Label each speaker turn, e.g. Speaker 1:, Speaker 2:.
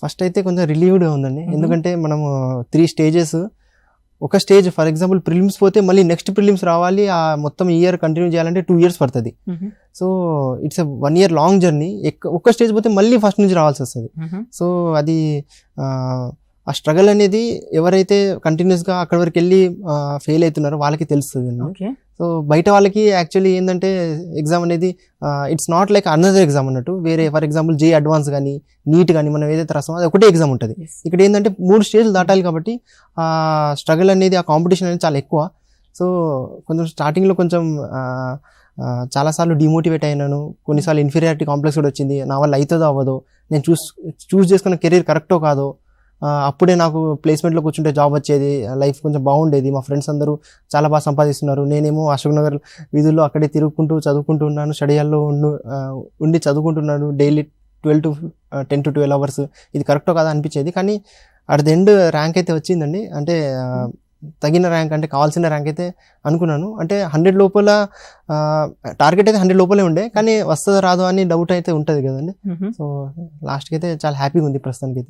Speaker 1: First అయితే కొంచెం రిలీవ్డ్గా ఉందండి, ఎందుకంటే మనము 3 స్టేజెస్, ఒక స్టేజ్ ఫర్ ఎగ్జాంపుల్ ప్రిలిమ్స్ పోతే మళ్ళీ నెక్స్ట్ ప్రిలిమ్స్ రావాలి, ఆ మొత్తం ఇయర్ కంటిన్యూ చేయాలంటే 2 years పడుతుంది. So it's 1 year long journey. ఒక్క స్టేజ్ పోతే మళ్ళీ ఫస్ట్ నుంచి రావాల్సి వస్తుంది. సో అది ఆ స్ట్రగల్ అనేది ఎవరైతే కంటిన్యూస్గా అక్కడి వరకు వెళ్ళి ఫెయిల్ అవుతున్నారో వాళ్ళకి తెలుస్తుంది అండి. సో బయట వాళ్ళకి యాక్చువల్లీ ఏంటంటే ఎగ్జామ్ అనేది it's not like another exam అన్నట్టు. వేరే ఫర్ ఎగ్జాంపుల్ జే అడ్వాన్స్ కానీ నీట్ కానీ మనం ఏదైతే రాస్తామో అది ఒకటే ఎగ్జామ్ ఉంటుంది. ఇక్కడ ఏంటంటే 3 స్టేజ్లు దాటాలి కాబట్టి ఆ స్ట్రగల్ అనేది, ఆ కాంపిటీషన్ అనేది చాలా ఎక్కువ. సో కొంచెం స్టార్టింగ్లో కొంచెం చాలాసార్లు డిమోటివేట్ అయినాను, కొన్నిసార్లు ఇన్ఫీరియారిటీ కాంప్లెక్స్ కూడా వచ్చింది. నా వల్ల అవుతుందో అవ్వదో, నేను చూస్ చేసుకున్న కెరీర్ కరెక్టో కాదో, అప్పుడే నాకు ప్లేస్మెంట్లో కూర్చుంటే జాబ్ వచ్చేది, లైఫ్ కొంచెం బాగుండేది, మా ఫ్రెండ్స్ అందరూ చాలా బాగా సంపాదిస్తున్నారు, నేనేమో అశోక్ నగర్ వీధుల్లో అక్కడే తిరుగుకుంటూ చదువుకుంటూ ఉన్నాను, స్టడీ హాల్లో ఉండి చదువుకుంటున్నాను డైలీ 10 to 12 hours. ఇది కరెక్టో కాదా అనిపించేది. కానీ అట్ ది ఎండ్ ర్యాంక్ అయితే వచ్చిందండి. అంటే తగిన ర్యాంక్, అంటే కావాల్సిన ర్యాంక్ అయితే అనుకున్నాను. అంటే 100 లోపల టార్గెట్ అయితే 100 లోపలే ఉండే, కానీ వస్తుందో రాదో అని డౌట్ అయితే ఉంటుంది కదండి. సో లాస్ట్కి అయితే చాలా హ్యాపీగా ఉంది ప్రస్తుతానికి అయితే.